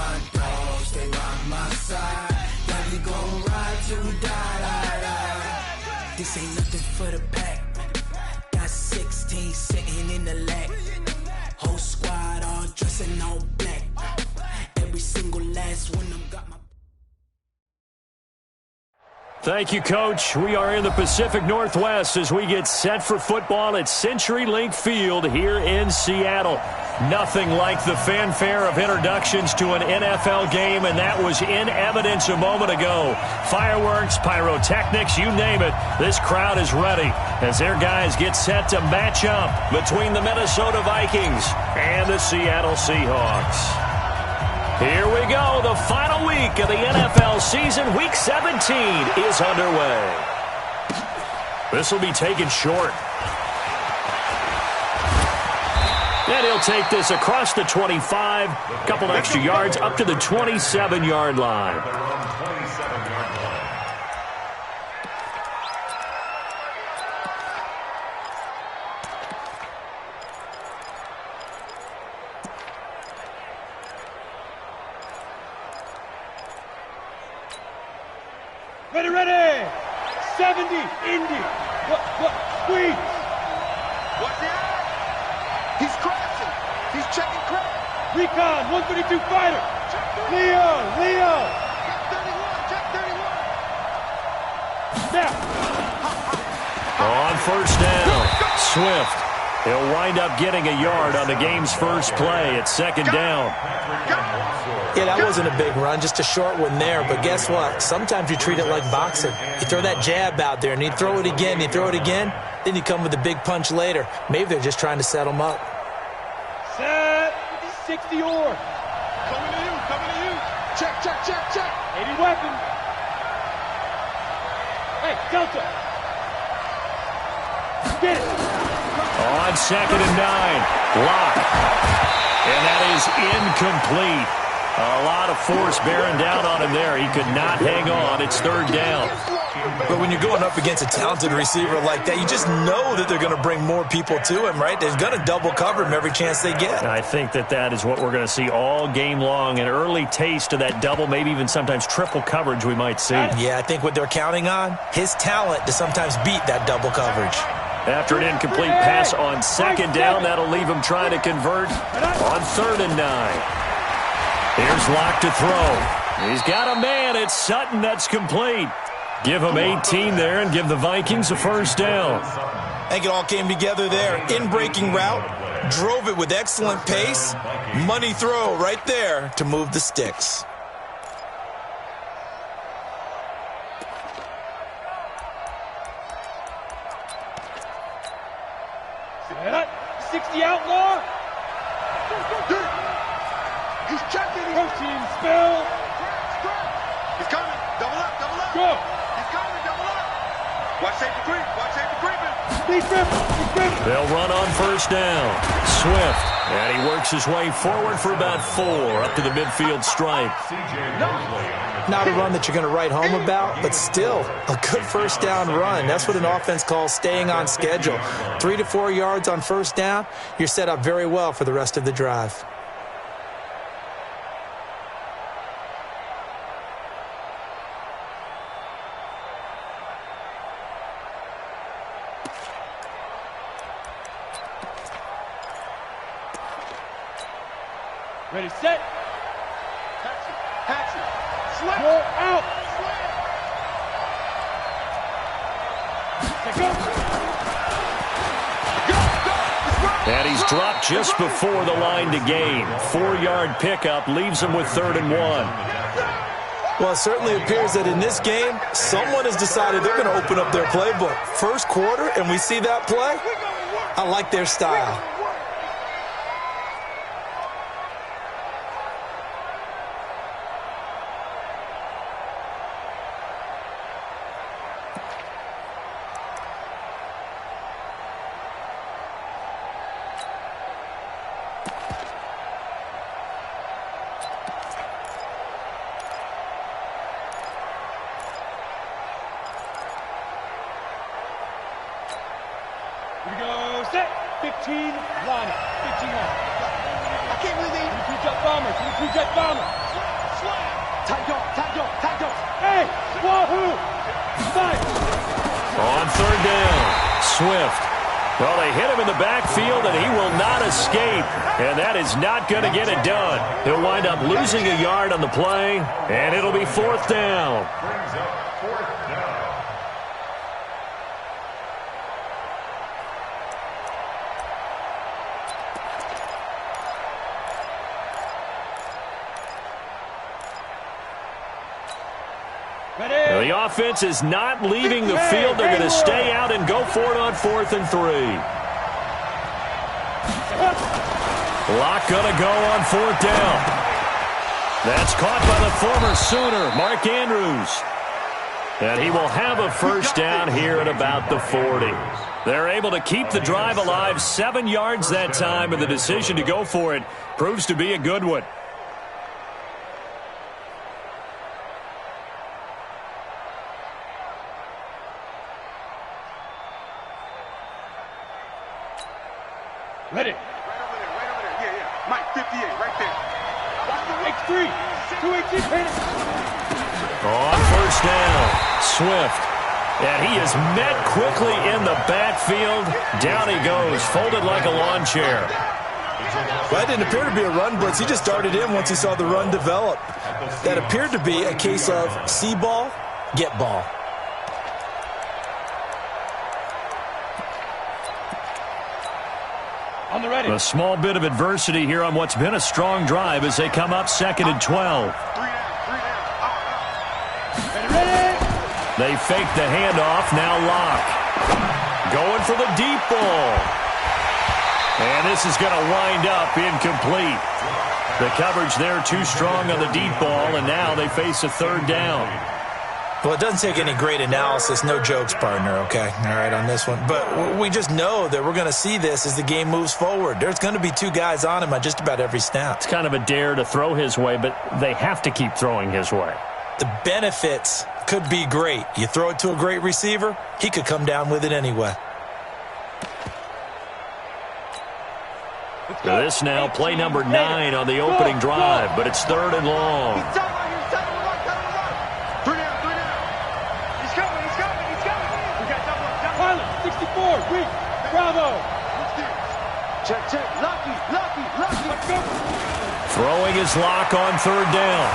my dogs, stay by my side. Yeah, we gon' ride till we die. This ain't nothing for the pack. Got 16 sitting in the lap. Whole squad all dressing all black. Every single last one of them got my... Thank you, Coach. We are in the Pacific Northwest as we get set for football at CenturyLink Field here in Seattle. Nothing like the fanfare of introductions to an NFL game, and that was in evidence a moment ago. Fireworks, pyrotechnics, you name it. This crowd is ready as their guys get set to match up between the Minnesota Vikings and the Seattle Seahawks. Here we go. The final week of the NFL season. Week 17 is underway. This will be taken short. And he'll take this across the 25. A couple extra yards up to the 27-yard line. Ready. 70, Indy. Squeeze. What's he at? He's crashing. He's checking crash. Recon, 132 fighter. Leo. Check 31. Snap. On first down, Swift. He'll wind up getting a yard on the game's first play at second down. Yeah, that wasn't a big run, just a short one there. But guess what? Sometimes you treat it like boxing. You throw that jab out there, and you throw it again, then you come with a big punch later. Maybe they're just trying to set them up. Set. 60 or. Coming to you. Check. 80 weapon. Hey, Delta. Get it. On second and 9, Locke. And that is incomplete. A lot of force bearing down on him there. He could not hang on. It's third down. But when you're going up against a talented receiver like that, you just know that they're going to bring more people to him, right? They're going to double cover him every chance they get. And I think that is what we're going to see all game long. An early taste of that double, maybe even sometimes triple coverage we might see. Yeah, I think what they're counting on, his talent to sometimes beat that double coverage. After an incomplete pass on second down, that'll leave him trying to convert on third and 9. Here's Locke to throw. He's got a man. It's Sutton. That's complete. Give him 18 there and give the Vikings a first down. I think it all came together there. In-breaking route. Drove it with excellent pace. Money throw right there to move the sticks. Set. 60 outlaw. He's checking. Protein spill. He's coming. Double up. Go. He's coming. Double up. Watch safety creeping. He's gripping. They'll run on first down. Swift. And he works his way forward for about 4 up to the midfield stripe. Not a run that you're going to write home about, but still a good first down run. That's what an offense calls staying on schedule. 3 to 4 yards on first down, you're set up very well for the rest of the drive. Ready, set. Hatch it. Slap. Roll out. And he's dropped just before the line to gain. 4-yard pickup leaves him with 3rd and 1. Well, it certainly appears that in this game, someone has decided they're going to open up their playbook. First quarter, and we see that play. I like their style. Here we go, set. 15, line up. 15 line. I can't believe they... 22 jet bomber. Wahoo! Fight! On third down, Swift. Well, they hit him in the backfield, and he will not escape. And that is not going to get it done. He'll wind up losing a yard on the play, and it'll be fourth down. The offense is not leaving the field. They're going to stay out and go for it on 4th and 3. Lock going to go on 4th down. That's caught by the former Sooner, Mark Andrews. And he will have a first down here at about the 40. They're able to keep the drive alive, 7 yards that time, and the decision to go for it proves to be a good one. Ready. Right over there. Yeah. Mike, 58, right there. X3. 218. On first down, Swift. And he is met quickly in the backfield. Down he goes, folded like a lawn chair. Well, that didn't appear to be a run blitz. He just darted in once he saw the run develop. That appeared to be a case of see ball, get ball. On the ready. A small bit of adversity here on what's been a strong drive as they come up 2nd and 12. Ready. They fake the handoff, now Lock. Going for the deep ball. And this is going to wind up incomplete. The coverage there too strong on the deep ball, and now they face a 3rd down. Well, it doesn't take any great analysis. No jokes, partner, okay? All right, on this one. But we just know that we're going to see this as the game moves forward. There's going to be 2 guys on him on just about every snap. It's kind of a dare to throw his way, but they have to keep throwing his way. The benefits could be great. You throw it to a great receiver, he could come down with it anyway. This now play number 9 on the opening drive, but it's 3rd and long. Pilot. 64. Weak. Bravo. Check. Lucky. Let's go. Throwing his Lock on 3rd down.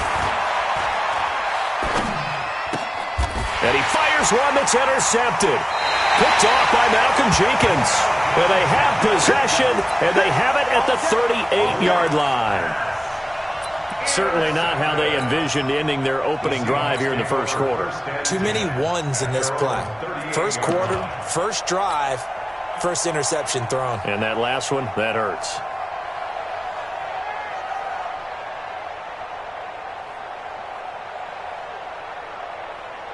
And he fires one that's intercepted. Picked off by Malcolm Jenkins. And they have possession, and they have it at the 38-yard line. Certainly not how they envisioned ending their opening drive here in the first quarter. Too many ones in this play. First quarter, first drive, first interception thrown. And that last one, that hurts.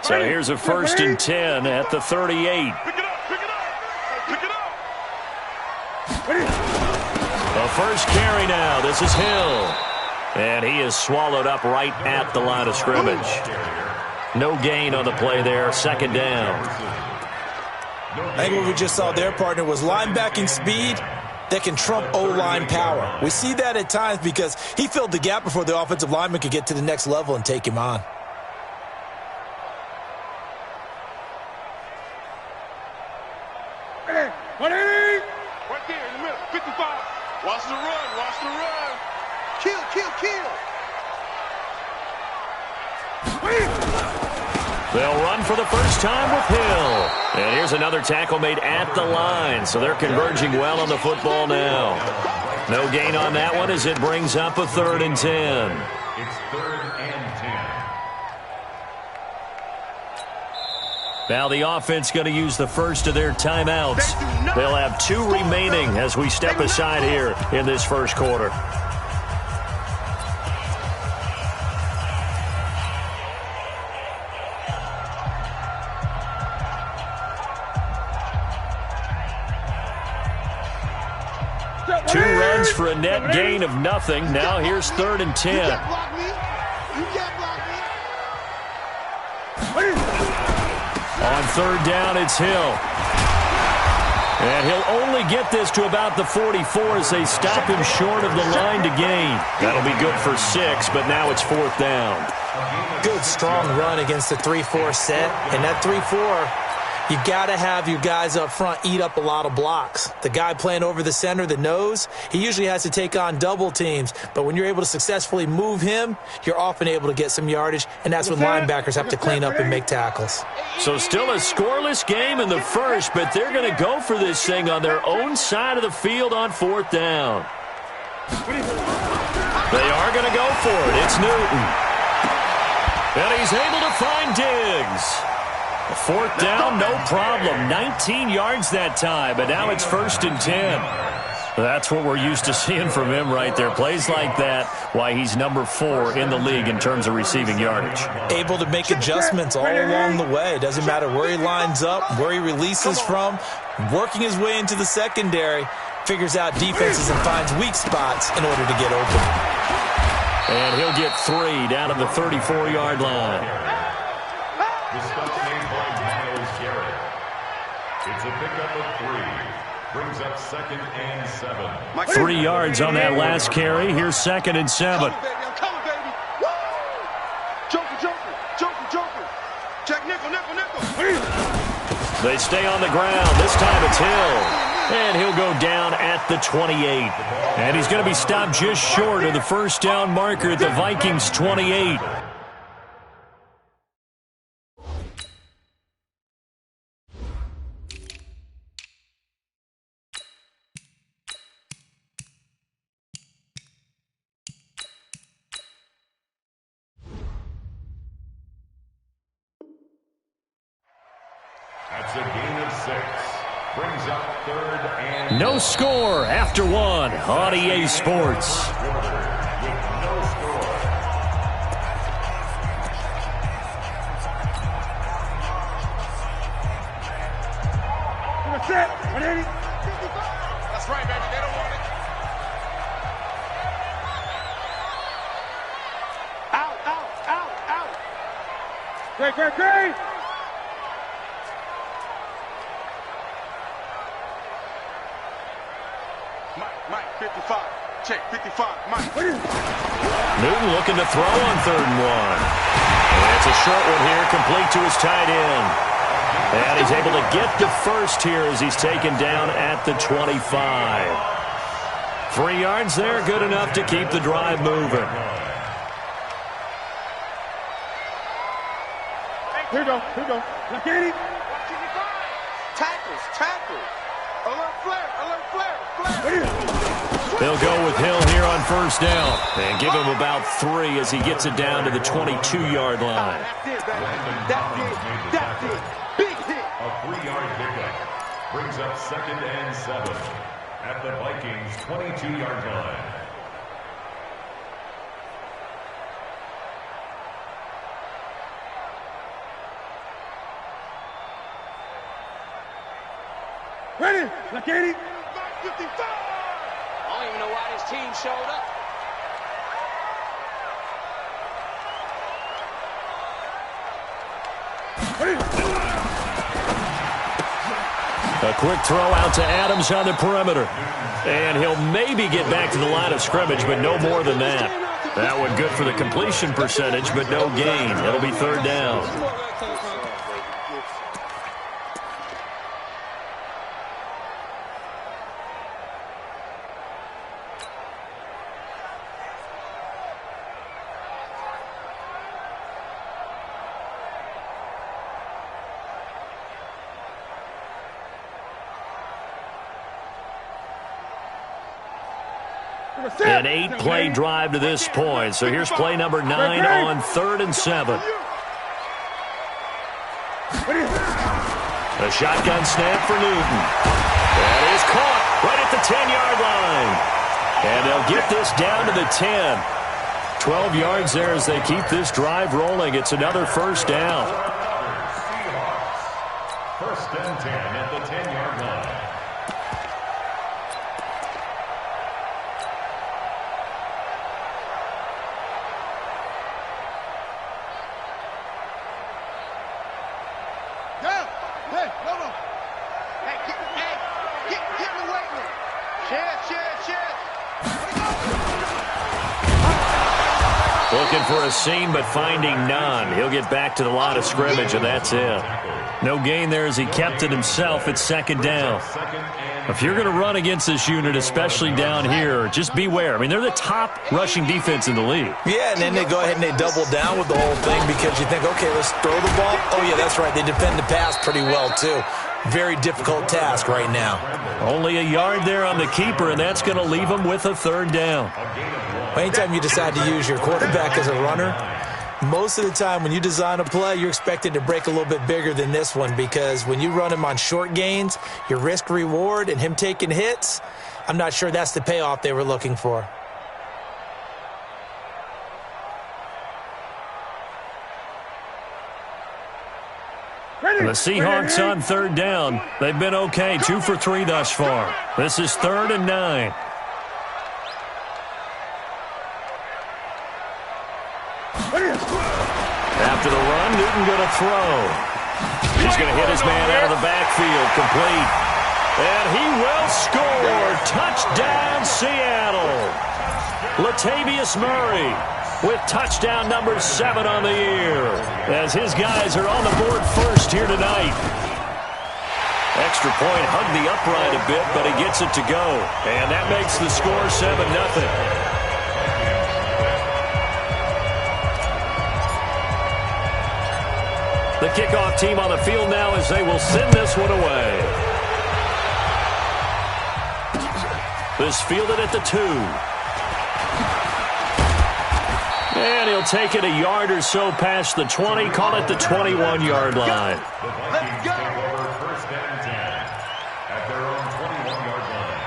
So here's a 1st and 10 at the 38. The first carry now. This is Hill. And he is swallowed up right at the line of scrimmage. No gain on the play there. 2nd down. I think what we just saw there, partner, was linebacking speed that can trump O-line power. We see that at times because he filled the gap before the offensive lineman could get to the next level and take him on. Ready. Right there in the middle. 55. Watch the run. Kill. They'll run for the first time with Hill. And here's another tackle made at the line. So they're converging well on the football now. No gain on that one as it brings up a 3rd and 10. It's 3rd and 10. Now the offense going to use the first of their timeouts. They'll have 2 remaining as we step aside here in this first quarter. Two runs for a net gain of nothing. Now here's 3rd and 10. You can't block me. On 3rd down, it's Hill. And he'll only get this to about the 44 as they stop him short of the line to gain. That'll be good for 6, but now it's 4th down. Good, strong run against the 3-4 set. And that 3-4, you got to have your guys up front eat up a lot of blocks. The guy playing over the center, the nose, he usually has to take on double teams. But when you're able to successfully move him, you're often able to get some yardage, and that's when linebackers have to clean up and make tackles. So still a scoreless game in the first, but they're going to go for this thing on their own side of the field on 4th down. They are going to go for it. It's Newton. And he's able to find Diggs. 4th down, no problem. 19 yards that time, but now it's 1st and 10. That's what we're used to seeing from him right there. Plays like that, why he's number 4 in the league in terms of receiving yardage. Able to make adjustments all along the way. Doesn't matter where he lines up, where he releases from, working his way into the secondary, figures out defenses and finds weak spots in order to get open. And he'll get 3 down to the 34-yard line. It's a pickup of 3. Brings up 2nd and 7. 3 yards on that last carry. Here's 2nd and 7. I'm coming, baby. Woo! Joker. Check nickel. They stay on the ground. This time it's Hill. And he'll go down at the 28. And he's going to be stopped just short of the 1st down marker at the Vikings' 28. That's a gain of 6. Brings up 3rd and... No score after 1 on EA Sports. With no score. Set. 180. That's right, baby. They don't want it. Out. Great. Mike, 55. Check, 55. Mike. Newton looking to throw on 3rd and 1. And it's a short one here, complete to his tight end. And he's able to get the first here as he's taken down at the 25. 3 yards there, good enough to keep the drive moving. Here we go. Look at him. Tackles. Alert flare. They'll go with Hill here on 1st down and give him about 3 as he gets it down to the 22-yard line. That's it. Big hit. A 3-yard pickup. Brings up 2nd and 7 at the Vikings' 22-yard line. Ready. Look at him. 55. I don't even know why this team showed up. A quick throw out to Adams on the perimeter. And he'll maybe get back to the line of scrimmage, but no more than that. That one good for the completion percentage, but no gain. It'll be 3rd down. An 8-play drive to this point. So here's play number 9 on 3rd and 7. A shotgun snap for Newton. That is caught right at the 10-yard line. And they'll get this down to the 10. 12 yards there as they keep this drive rolling. It's another 1st down. 1st and 10 at the 10-yard line. Looking for a seam, but finding none. He'll get back to the line of scrimmage, and that's it. No gain there as he kept it himself at second down. If you're going to run against this unit, especially down here, just beware. I mean, they're the top rushing defense in the league. Yeah, and then they go ahead and they double down with the whole thing because you think, okay, let's throw the ball. Oh, yeah, that's right. They defend the pass pretty well, too. Very difficult task right now. Only a yard there on the keeper, and that's going to leave them with a third down. Anytime you decide to use your quarterback as a runner, most of the time when you design a play, you're expected to break a little bit bigger than this one because when you run him on short gains, your risk-reward and him taking hits, I'm not sure that's the payoff they were looking for. The Seahawks on third down. They've been okay, 2 for 3 thus far. This is 3rd and 9. After the run, Newton going to throw. He's going to hit his man out of the backfield, complete. And he will score. Touchdown, Seattle. Latavius Murray with touchdown number 7 on the year, as his guys are on the board first here tonight. Extra point, hugged the upright a bit, but he gets it to go. And that makes the score 7-0. The kickoff team on the field now as they will send this one away. This fielded at the 2. And he'll take it a yard or so past the 20, call it the 21-yard line. Let's go. First and 10 at their own 21-yard line.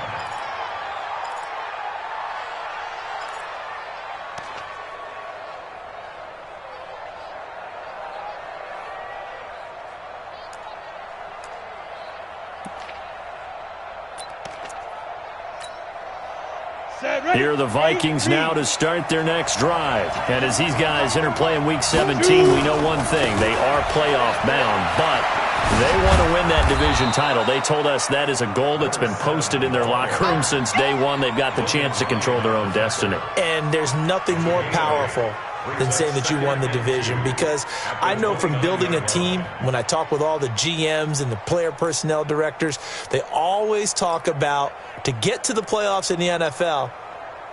Here are the Vikings now to start their next drive. And as these guys interplay in Week 17, we know one thing. They are playoff bound, but they want to win that division title. They told us that is a goal that's been posted in their locker room since day one. They've got the chance to control their own destiny. And there's nothing more powerful than saying that you won the division, because I know from building a team, when I talk with all the GMs and the player personnel directors, they always talk about to get to the playoffs in the NFL,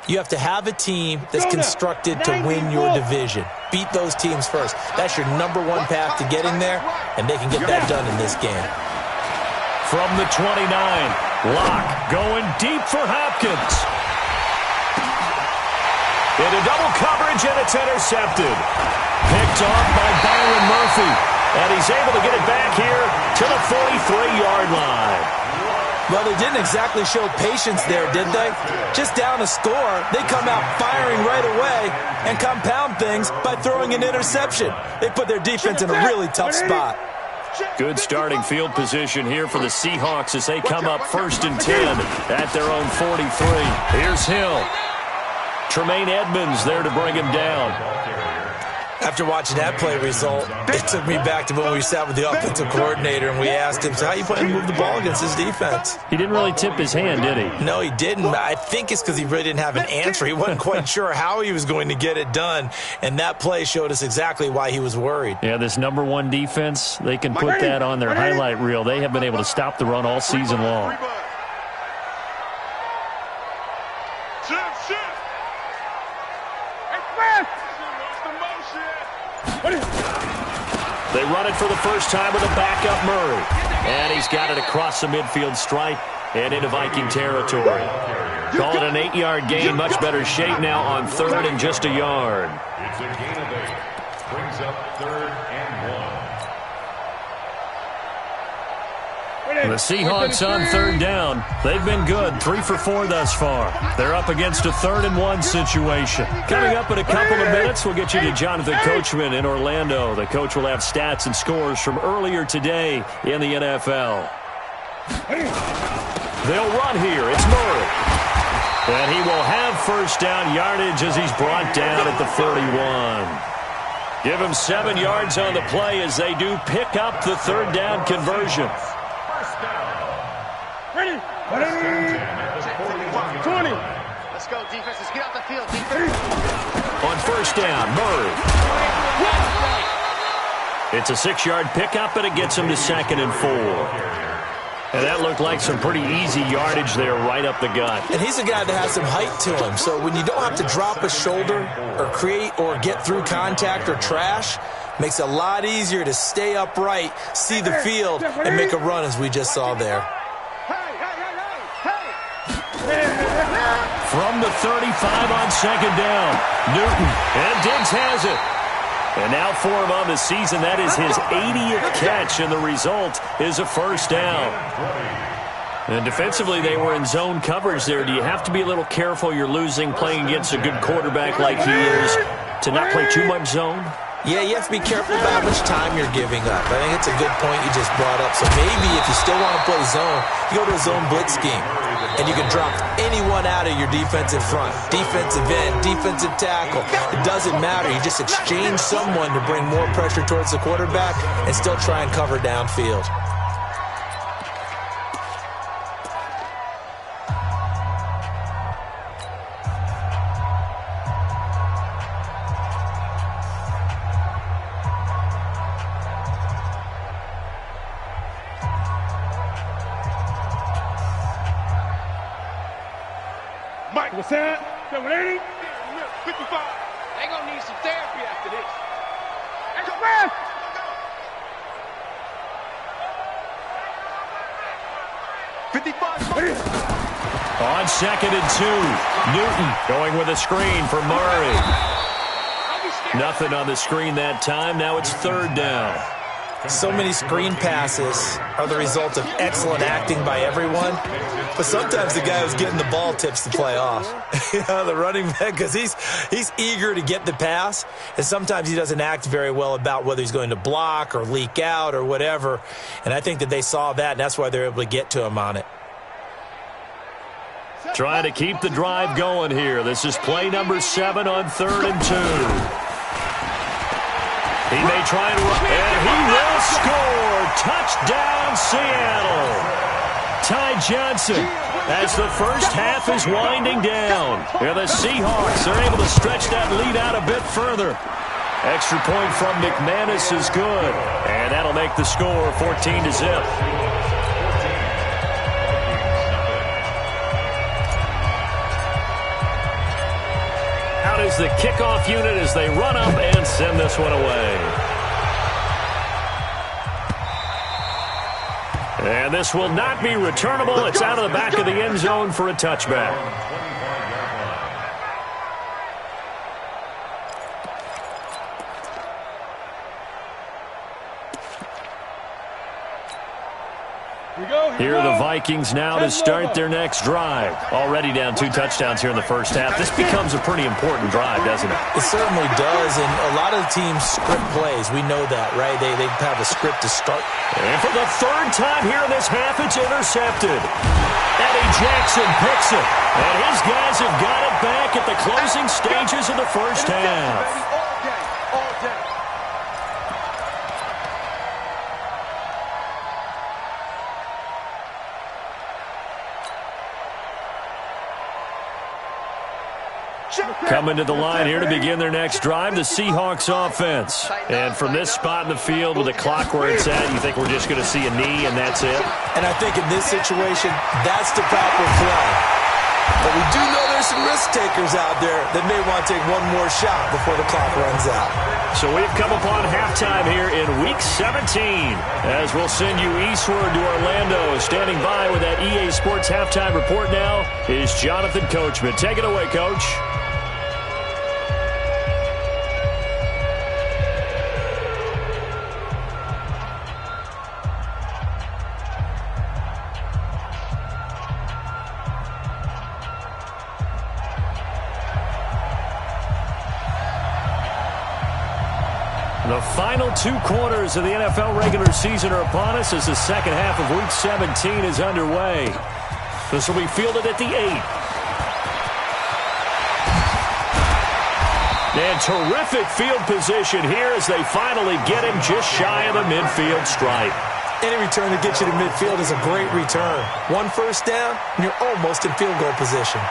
you have to have a team that's constructed to win your division. Beat those teams first. That's your number one path to getting there, and they can get that done in this game. From the 29, Locke going deep for Hopkins. Into double coverage, and it's intercepted. Picked off by Byron Murphy, and he's able to get it back here to the 43-yard line. Well, they didn't exactly show patience there, did they? Just down a score, they come out firing right away and compound things by throwing an interception. They put their defense in a really tough spot. Good starting field position here for the Seahawks as they come up 1st and 10 at their own 43. Here's Hill. Tremaine Edmonds there to bring him down. After watching that play result, it took me back to when we sat with the offensive coordinator and we asked him, so how you plan to move the ball against his defense? He didn't really tip his hand, did he? No, he didn't. I think it's because he really didn't have an answer. He wasn't quite sure how he was going to get it done, and that play showed us exactly why he was worried. Yeah, this number 1 defense, they can put that on their highlight reel. They have been able to stop the run all season long. They run it for the first time with a backup Murray. And he's got it across the midfield stripe and into Viking territory. Call it an 8-yard gain. Much better shape now on 3rd and just a yard. It's a gain of 8. Brings up 3rd and 1. The Seahawks on 3rd down. They've been good, 3 for 4 thus far. They're up against a 3rd and 1 situation. Coming up in a couple of minutes, we'll get you to Jonathan Coachman in Orlando. The coach will have stats and scores from earlier today in the NFL. They'll run here. It's Murray. And he will have first down yardage as he's brought down at the 31. Give him 7 yards on the play as they do pick up the 3rd down conversion. Ready? 20. Let's go, defense. Let's get out the field, defense. On 1st first down. Murray. It's a 6-yard pickup, and it gets him to 2nd and 4. And that looked like some pretty easy yardage there right up the gut. And he's a guy that has some height to him. So when you don't have to drop a shoulder or create or get through contact or trash, makes it a lot easier to stay upright, see the field, and make a run as we just saw there. From the 35 on 2nd down, Newton, and Diggs has it. And now for him on the season, that is his 80th catch, and the result is a first down. And defensively, they were in zone coverage there. Do you have to be a little careful you're losing playing against a good quarterback like he is to not play too much zone? Yeah, you have to be careful about how much time you're giving up. I think it's a good point you just brought up. So maybe if you still want to play zone, you go to a zone blitz scheme. And you can drop anyone out of your defensive front. Defensive end, defensive tackle. It doesn't matter. You just exchange someone to bring more pressure towards the quarterback and still try and cover downfield. What's that? 780? 55. They're going to need some therapy after this. Extra pass! On 2nd and 2, Newton going with a screen for Murray. Nothing on the screen that time. Now it's 3rd down. So many screen passes are the result of excellent acting by everyone. But sometimes the guy who's getting the ball tips the play off. The running back, because he's eager to get the pass, and sometimes he doesn't act very well about whether he's going to block or leak out or whatever. And I think that they saw that, and that's why they're able to get to him on it. Trying to keep the drive going here. This is play number 7 on 3rd and 2. He may try and run, and he will score. Touchdown, Seattle. Ty Johnson, as the first half is winding down. And the Seahawks are able to stretch that lead out a bit further. Extra point from McManus is good, and that'll make the score 14-0. Out is the kickoff unit as they run up and send this one away. And this will not be returnable. It's out of the back of the end zone for a touchback. Here are the Vikings now to start their next drive. Already down 2 touchdowns here in the first half. This becomes a pretty important drive, doesn't it? It certainly does, and a lot of the teams script plays. We know that, right? They have a script to start. And for the 3rd time here in this half, it's intercepted. Eddie Jackson picks it, and his guys have got it back at the closing stages of the first half. All day. Coming to the line here to begin their next drive, the Seahawks offense. And from this spot in the field with the clock where it's at, you think we're just going to see a knee and that's it? And I think in this situation, that's the proper play. But we do know there's some risk takers out there that may want to take one more shot before the clock runs out. So we've come upon halftime here in Week 17. As we'll send you eastward to Orlando. Standing by with that EA Sports halftime report now is Jonathan Coachman. Take it away, Coach. The final 2 quarters of the NFL regular season are upon us as the second half of Week 17 is underway. This will be fielded at the 8. And terrific field position here as they finally get him just shy of the midfield stripe. Any return that gets you to midfield is a great return. 1 first down, and you're almost in field goal position.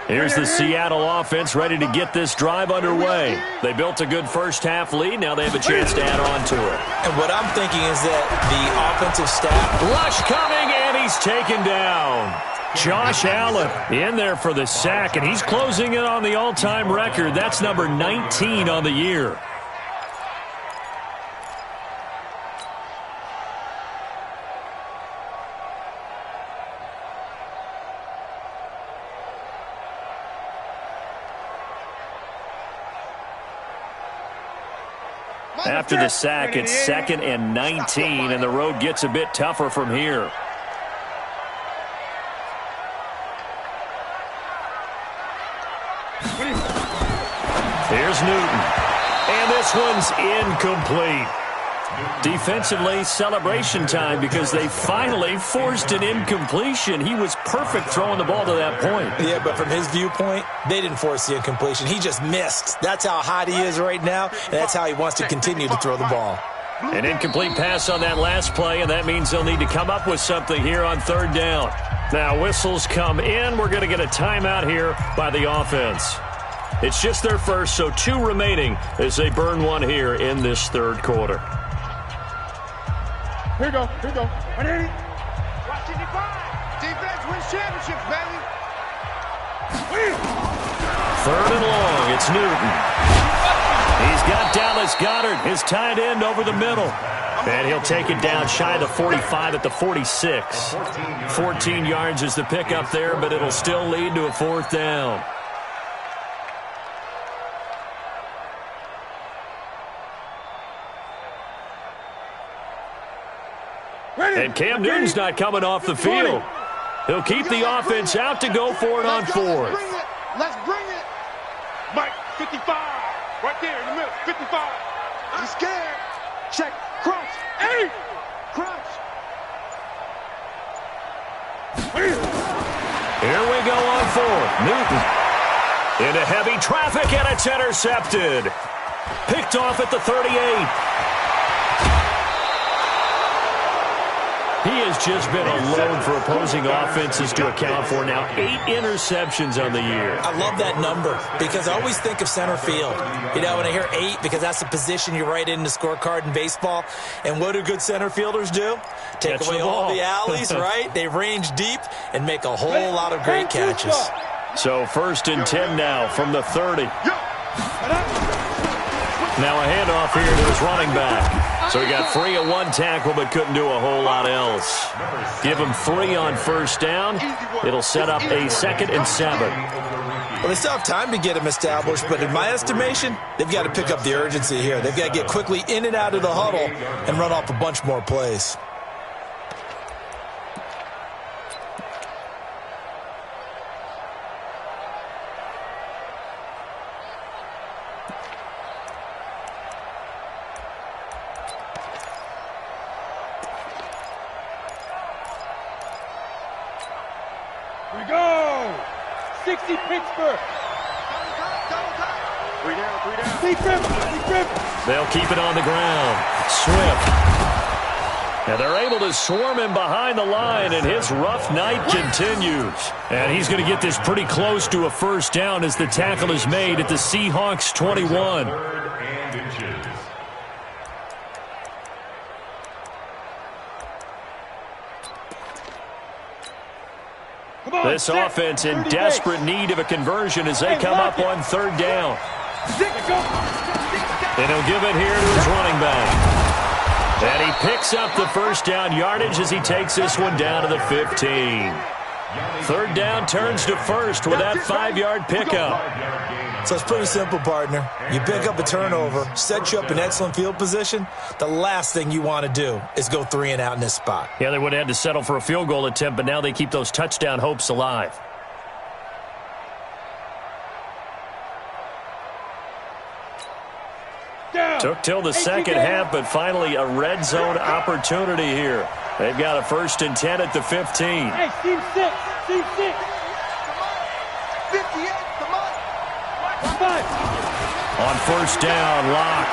Here's the Seattle offense ready to get this drive underway. They built a good first-half lead. Now they have a chance to add on to it. And what I'm thinking is that the offensive staff... Rush coming, and he's taken down. Josh Allen in there for the sack, and he's closing in on the all-time record. That's number 19 on the year. After the sack, it's 2nd and 19, and the road gets a bit tougher from here. Here's Newton, and this one's incomplete. Defensively, celebration time because they finally forced an incompletion. He was perfect throwing the ball to that point. Yeah, but from his viewpoint, they didn't force the incompletion. He just missed. That's how hot he is right now, and that's how he wants to continue to throw the ball. An incomplete pass on that last play, and that means they'll need to come up with something here on 3rd down. Now, whistles come in. We're going to get a timeout here by the offense. It's just their first, so 2 remaining as they burn one here in this 3rd quarter. Here you go. 180. Watch it, defense wins championships, baby. 3rd and long. It's Newton. He's got Dallas Goedert, his tight end, over the middle. And he'll take it down shy of the 45 at the 46. 14 yards is the pickup there, but it'll still lead to a 4th down. And Cam Newton's not coming off the field. He'll keep the offense out to go for it on 4th. Let's bring it. Mike, 55. Right there in the middle, 55. He's scared. Check. Crouch. Hey. Crouch. Here we go on 4th. Newton into heavy traffic, and it's intercepted. Picked off at the 38. He has just been a load for opposing offenses to account for. Now 8 interceptions on the year. I love that number because I always think of center field. You know, when I hear 8, because that's the position you write in the scorecard in baseball. And what do good center fielders do? Take away all the alleys, right? They range deep and make a whole lot of great catches. So 1st and 10 now from the 30. Now a handoff here to his running back. So he got free of 1 tackle but couldn't do a whole lot else. Give him 3 on 1st down. It'll set up a 2nd and 7. Well, they still have time to get him established, but in my estimation, they've got to pick up the urgency here. They've got to get quickly in and out of the huddle and run off a bunch more plays. We go. 60 Pittsburgh. 3 down. Big grip. They'll keep it on the ground. Swift. And they're able to swarm him behind the line, and his rough night continues. And he's going to get this pretty close to a 1st down as the tackle is made at the Seahawks 21. 3rd and inches. This offense in desperate need of a conversion as they come up on 3rd down. And he'll give it here to his running back. And he picks up the 1st down yardage as he takes this one down to the 15. 3rd down turns to 1st with that 5-yard pickup. So it's pretty simple, partner. You pick up a turnover, set you up in excellent field position. The last thing you want to do is go 3 and out in this spot. Yeah, they would have had to settle for a field goal attempt, but now they keep those touchdown hopes alive. Took till the 2nd half, but finally a red zone opportunity here. They've got a 1st and 10 at the 15. Hey, team 6. 58, come on. 5. On 1st down, Lock.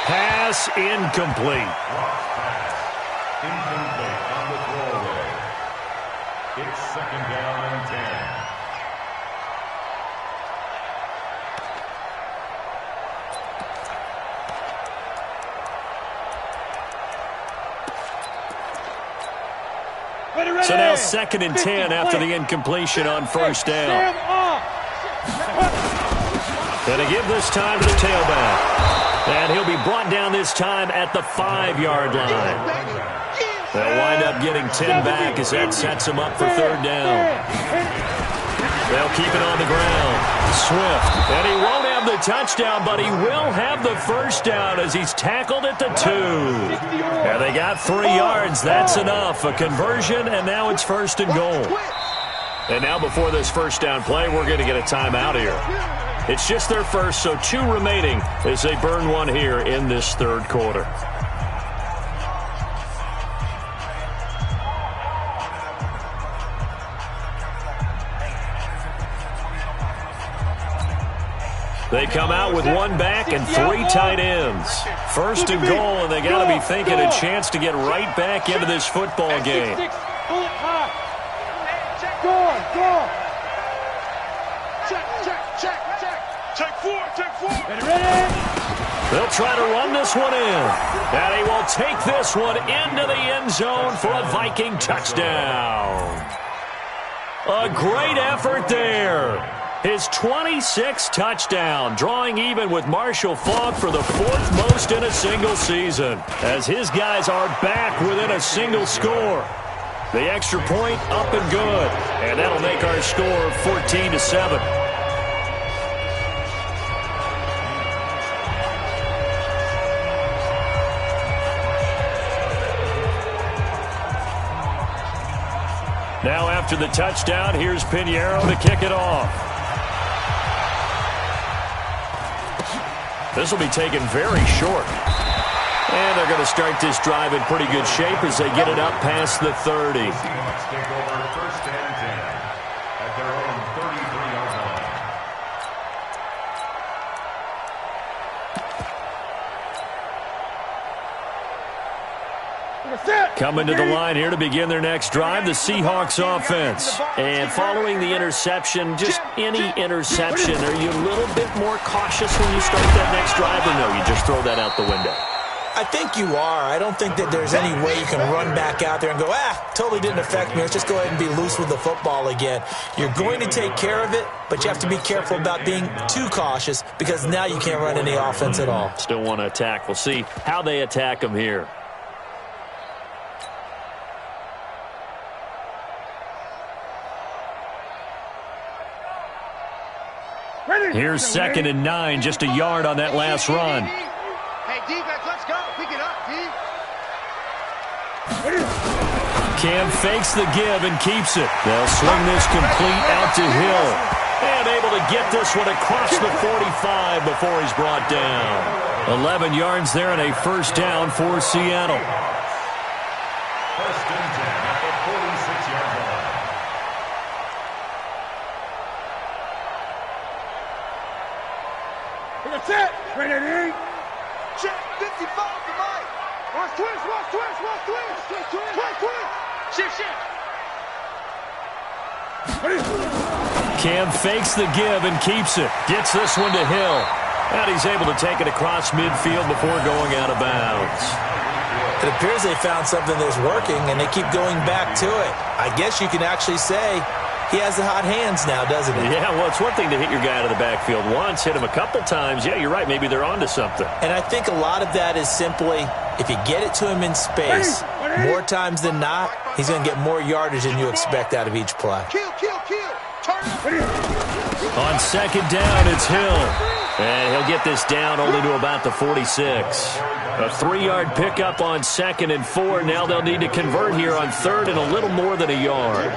Pass incomplete. Incomplete on the throwaway. It's second down and 10. So now second and 10 after the incompletion on first down. Going to give this time to the tailback. And he'll be brought down this time at the 5-yard line. They'll wind up getting 10 back as that sets him up for third down. They'll keep it on the ground. Swift. And he won't have the touchdown, but he will have the first down as he's tackled at the 2. And they got 3 yards. That's enough. A conversion, and now it's first and goal. And now before this first down play, we're going to get a timeout here. It's just their first, so 2 remaining as they burn one here in this third quarter. They come out with 1 back and 3 tight ends. First and goal, and they got to be thinking a chance to get right back into this football game. Check 4. They'll try to run this one in. And he will take this one into the end zone for a Viking touchdown. A great effort there. His 26th touchdown, drawing even with Marshall Faulk for the 4th most in a single season, as his guys are back within a single score. The extra point up and good, and that'll make our score 14-7. Now after the touchdown, here's Pinheiro to kick it off. This will be taken very short. And they're going to start this drive in pretty good shape as they get it up past the 30. Seahawks take over first and 10 at their own 33-yard line. Coming to the line here to begin their next drive, the Seahawks offense. And following the interception, just any interception, are you a little bit more cautious when you start that next drive, or no, you just throw that out the window? I think you are. I don't think that there's any way you can run back out there and go, totally didn't affect me. Let's just go ahead and be loose with the football again. You're going to take care of it, but you have to be careful about being too cautious because now you can't run any offense at all. Still want to attack. We'll see how they attack them here. Here's second and 9, just a yard on that last run. Hey, defense, let's go. Pick it up, D. Cam fakes the give and keeps it. They'll swing this complete out to Hill. And able to get this one across the 45 before he's brought down. 11 yards there and a first down for Seattle. First and 10 at the 46-yard line. That's it. Ready? Check 55 to Mike. Watch twist. Shift. Cam fakes the give and keeps it. Gets this one to Hill. And he's able to take it across midfield before going out of bounds. It appears they found something that's working, and they keep going back to it. I guess you can actually say he has the hot hands now, doesn't he? Yeah, well, it's one thing to hit your guy out of the backfield once, hit him a couple times. Yeah, you're right. Maybe they're onto something. And I think a lot of that is simply if you get it to him in space, more times than not, he's going to get more yardage than you expect out of each play. Kill. Turn. On second down, it's Hill. And he'll get this down only to about the 46. A 3-yard pickup on second and 4. Now they'll need to convert here on third and a little more than a yard.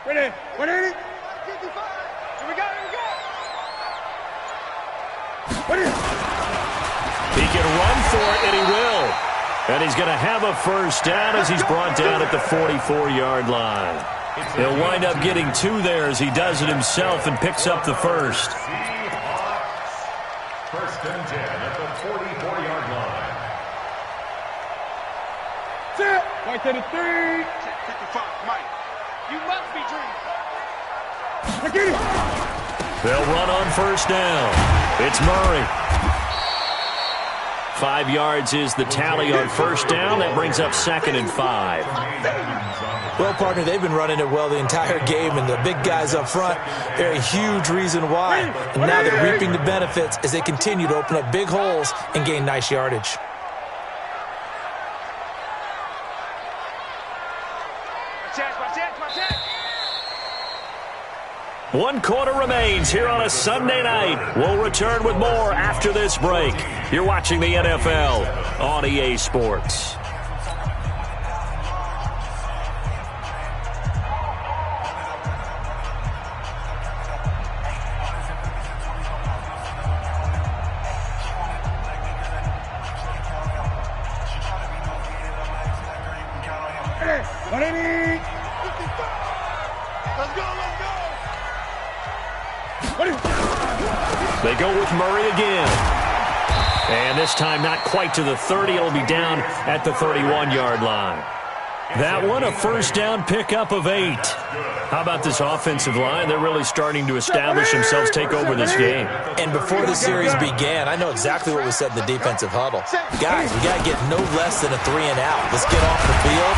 Ready? 180. 55. Here we go, here we go. Ready? He can run for it, and he will. And he's going to have a first down as he's brought down at the 44-yard line. He'll wind up getting 2 there as he does it himself and picks up the first. First and 10 at the 44-yard line. Set. Right to the 3. 55, Mike. You must be dreaming. Get it. They'll run on first down. It's Murray. 5 yards is the tally on first down. That brings up 2nd and 5. Well, partner, they've been running it well the entire game, and the big guys up front, they're a huge reason why. And now they're reaping the benefits as they continue to open up big holes and gain nice yardage. My chance. 1 quarter remains here on a Sunday night. We'll return with more after this break. You're watching the NFL on EA Sports. They go with Murray again. And this time not quite to the 30. It'll be down at the 31-yard line. That one, a first down pickup of 8. How about this offensive line? They're really starting to establish themselves, take over this game. And before the series began, I know exactly what was said in the defensive huddle. Guys, we got to get no less than a 3 and out. Let's get off the field.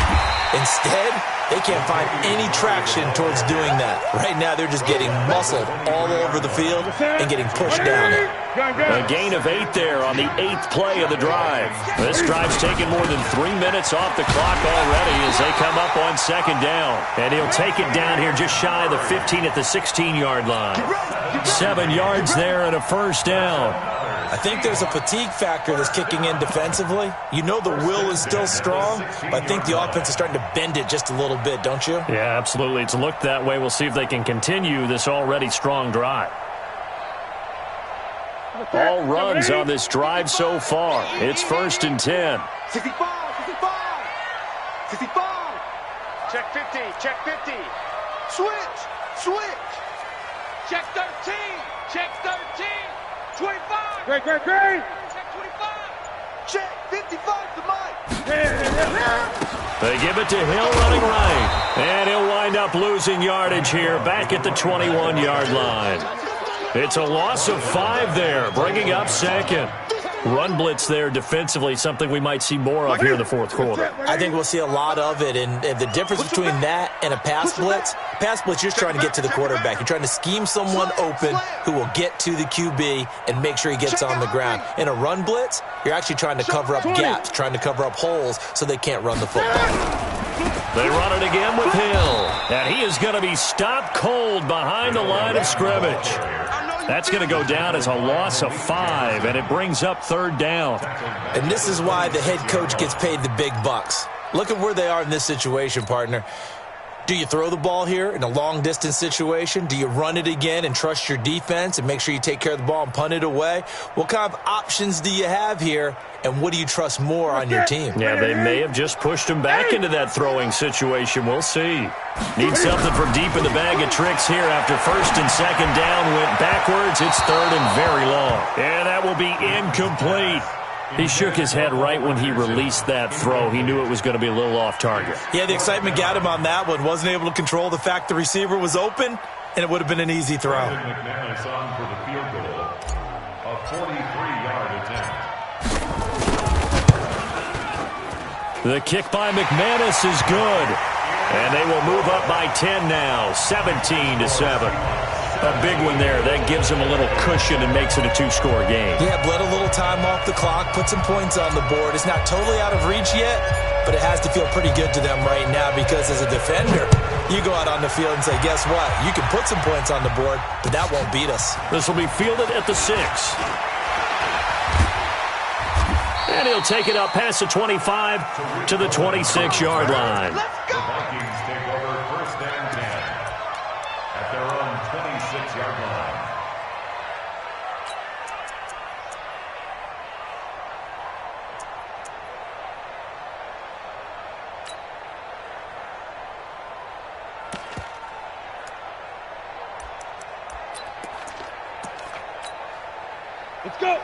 Instead, they can't find any traction towards doing that. Right now, they're just getting muscled all over the field and getting pushed down it. A gain of 8 there on the 8th play of the drive. This drive's taken more than 3 minutes off the clock already as they come up on 2nd down. And he'll take it down here just shy of the 15 at the 16-yard line. 7 yards there and a first down. I think there's a fatigue factor that's kicking in defensively. You know the will is still strong, but I think the offense is starting to bend it just a little bit, don't you? Yeah, absolutely. It's looked that way. We'll see if they can continue this already strong drive. All runs on this drive so far. It's 1st and 10. 65. Check 50, check 50. Switch. Check 13, check 13. 25. Great. Check 25. Check 55 to Mike. They give it to Hill running right. And he'll wind up losing yardage here back at the 21-yard line. It's a loss of 5 there, bringing up 2nd. Run blitz there defensively, something we might see more of here in the 4th quarter. I think we'll see a lot of it, and the difference between that and a pass blitz, you're just trying to get to the quarterback. You're trying to scheme someone open who will get to the QB and make sure he gets on the ground. In a run blitz, you're actually trying to cover up gaps, trying to cover up holes so they can't run the football. They run it again with Hill, and he is going to be stopped cold behind the line of scrimmage. That's going to go down as a loss of 5, and it brings up 3rd down. And this is why the head coach gets paid the big bucks. Look at where they are in this situation, partner. Do you throw the ball here in a long-distance situation? Do you run it again and trust your defense and make sure you take care of the ball and punt it away? What kind of options do you have here, and what do you trust more on your team? Yeah, they may have just pushed him back into that throwing situation. We'll see. Need something from deep in the bag of tricks here after 1st and 2nd down. Went backwards. It's 3rd and very long. And that will be incomplete. He shook his head right when he released that throw. He knew it was going to be a little off target. Yeah, the excitement got him on that one. Wasn't able to control the fact the receiver was open, and it would have been an easy throw. McManus on for the field goal. A 43-yard attempt. The kick by McManus is good. And they will move up by 10 now, 17-7. A big one there. That gives them a little cushion and makes it a 2-score game. Yeah, bled a little time off the clock, put some points on the board. It's not totally out of reach yet, but it has to feel pretty good to them right now because as a defender, you go out on the field and say, guess what? You can put some points on the board, but that won't beat us. This will be fielded at the 6. And he'll take it up past the 25 to the 26-yard line. The Vikings take over 1st and 10. 6-yard line.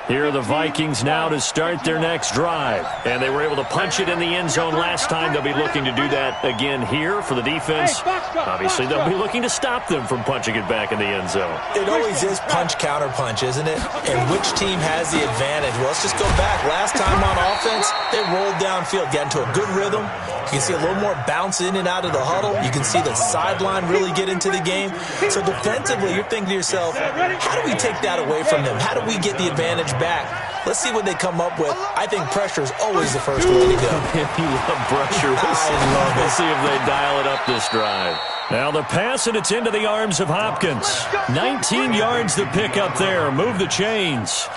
Here are the Vikings now to start their next drive. And they were able to punch it in the end zone last time. They'll be looking to do that again here for the defense. Obviously, they'll be looking to stop them from punching it back in the end zone. It always is punch-counter-punch, isn't it? And which team has the advantage? Well, let's just go back. Last time on offense, they rolled downfield, got into a good rhythm. You can see a little more bounce in and out of the huddle. You can see the sideline really get into the game. So defensively, you're thinking to yourself, how do we take that away from them? How do we get the advantage back? Let's see what they come up with. I think pressure is always the first way to go. You love pressure. We'll see if they dial it up this drive. Now the pass, and it's into the arms of Hopkins. 19 yards to pick up there. Move the chains.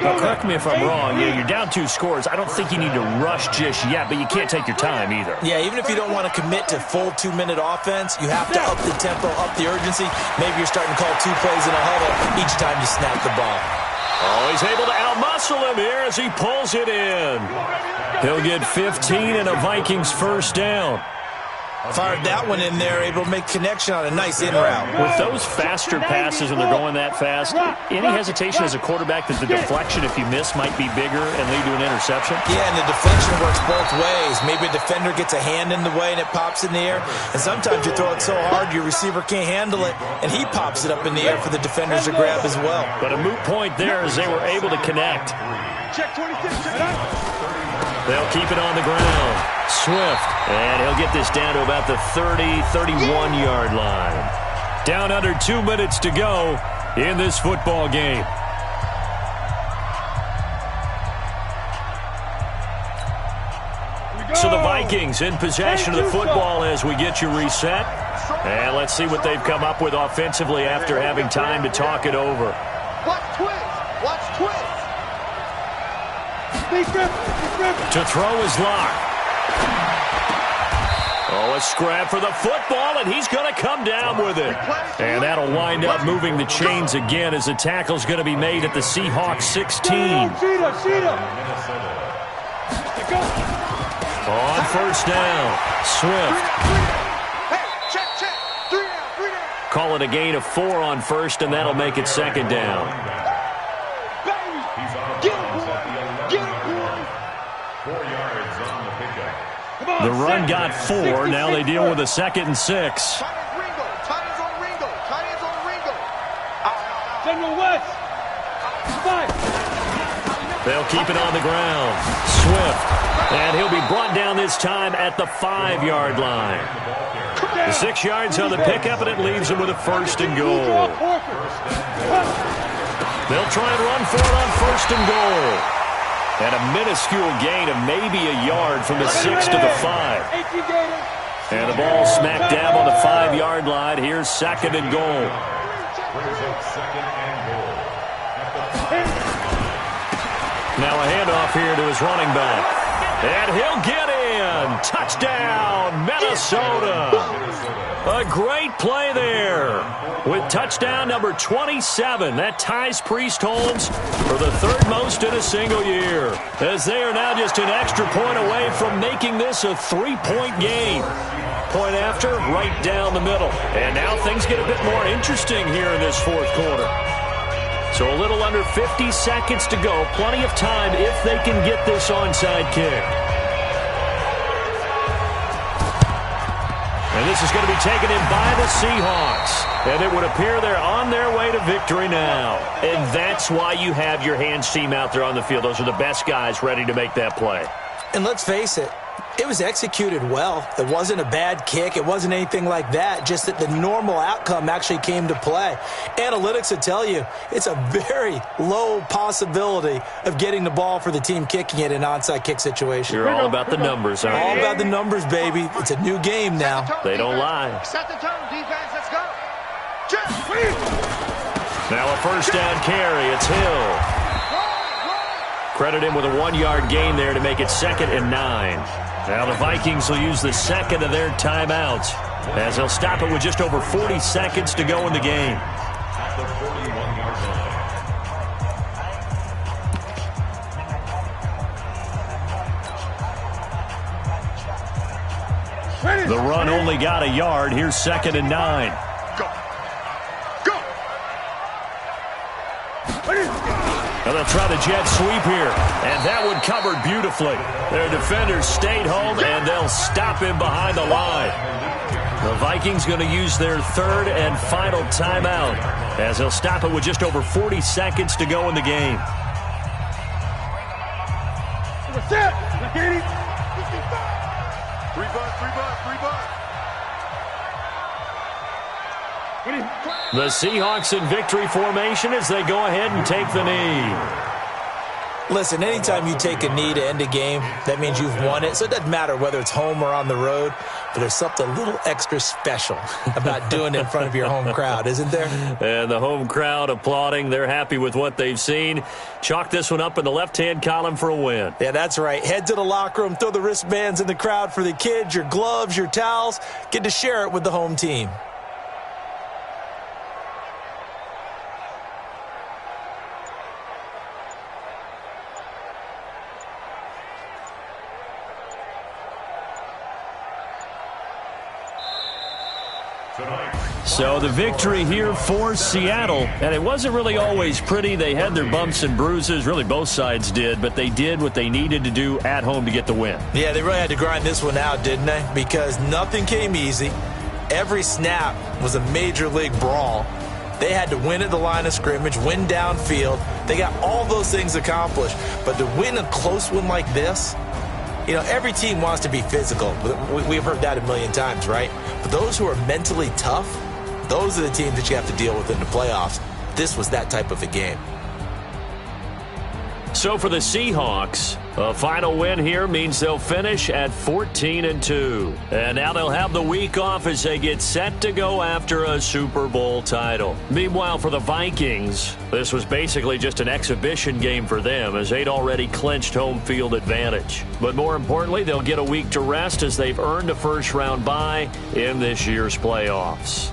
Now, correct me if I'm wrong. You're down 2 scores. I don't think you need to rush just yet, but you can't take your time either. Yeah, even if you don't want to commit to full 2-minute offense, you have to up the tempo, up the urgency. Maybe you're starting to call 2 plays in a huddle each time you snap the ball. Oh, he's able to outmuscle him here as he pulls it in. He'll get 15 and a Vikings first down. Fired that one in there, able to make connection on a nice in route. With those faster passes when they're going that fast, any hesitation as a quarterback that the deflection, if you miss, might be bigger and lead to an interception? Yeah, and the deflection works both ways. Maybe a defender gets a hand in the way and it pops in the air. And sometimes you throw it so hard your receiver can't handle it, and he pops it up in the air for the defenders to grab as well. But a moot point there as they were able to connect. Check 26, check it out. They'll keep it on the ground. Swift, and he'll get this down to about the 30, 31-yard line. Down under 2 minutes to go in this football game. So the Vikings in possession of the football as we get you reset. And let's see what they've come up with offensively after having time to talk it over. Watch twist. Watch twist. To throw is Locke. Oh, a scrap for the football, and he's going to come down with it. And that'll wind up moving the chains again as the tackle's going to be made at the Seahawks 16. On first down, Swift. Hey, check. 3 down. Call it a gain of 4 on first, and that'll make it second down. The run got 4. Now they deal with a 2nd and 6. Tight ends on Ringo. General West. They'll keep it on the ground. Swift. And he'll be brought down this time at the 5-yard line. The 6 yards on the pickup, and it leaves him with a 1st and goal. They'll try and run for it on 1st and goal. And a minuscule gain of maybe a yard from the 6 to the 5. And the ball smack dab on the 5-yard line. Here's 2nd and goal. Now a handoff here to his running back. And he'll get in. Touchdown, Minnesota. A great play there with touchdown number 27. That ties Priest-Holmes for the 3rd most in a single year, as they are now just an extra point away from making this a 3-point game. Point after, right down the middle. And now things get a bit more interesting here in this 4th quarter. So a little under 50 seconds to go. Plenty of time if they can get this onside kick. And this is going to be taken in by the Seahawks. And it would appear they're on their way to victory now. And that's why you have your hands team out there on the field. Those are the best guys ready to make that play. And let's face it, it was executed well. It wasn't a bad kick. It wasn't anything like that. Just that the normal outcome actually came to play. Analytics will tell you it's a very low possibility of getting the ball for the team kicking it in an onside kick situation. You're all about the numbers, aren't you? All about the numbers, baby. It's a new game now. They don't lie. Set the tone, defense. Let's go. Now a 1st down carry. It's Hill. Credit him with a 1-yard gain there to make it 2nd and 9. Now the Vikings will use the 2nd of their timeouts. as he'll stop it with just over 40 seconds to go in the game. At the 41-yard line. The run only got a yard. Here's 2nd and 9. And they'll try the jet sweep here. And that one covered beautifully. Their defenders stayed home, and they'll stop him behind the line. The Vikings going to use their 3rd and final timeout, as they'll stop it with just over 40 seconds to go in the game. What's that? Kenny? 3 bucks. The Seahawks in victory formation as they go ahead and take the knee. Listen, anytime you take a knee to end a game, that means you've won it. So it doesn't matter whether it's home or on the road, but there's something a little extra special about doing it in front of your home crowd, isn't there? And the home crowd applauding. They're happy with what they've seen. Chalk this one up in the left-hand column for a win. Yeah, that's right. Head to the locker room, throw the wristbands in the crowd for the kids, your gloves, your towels. Get to share it with the home team. So the victory here for Seattle, and it wasn't really always pretty. They had their bumps and bruises, really both sides did, but they did what they needed to do at home to get the win. Yeah, they really had to grind this one out, didn't they? Because nothing came easy. Every snap was a major league brawl. They had to win at the line of scrimmage, win downfield. They got all those things accomplished. But to win a close one like this, you know, every team wants to be physical. We've heard that a million times, right? But those who are mentally tough, those are the teams that you have to deal with in the playoffs. This was that type of a game. So for the Seahawks, a final win here means they'll finish at 14-2. And now they'll have the week off as they get set to go after a Super Bowl title. Meanwhile, for the Vikings, this was basically just an exhibition game for them as they'd already clinched home field advantage. But more importantly, they'll get a week to rest as they've earned a first-round bye in this year's playoffs.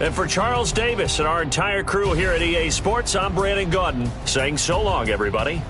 And for Charles Davis and our entire crew here at EA Sports, I'm Brandon Gaudin saying so long, everybody.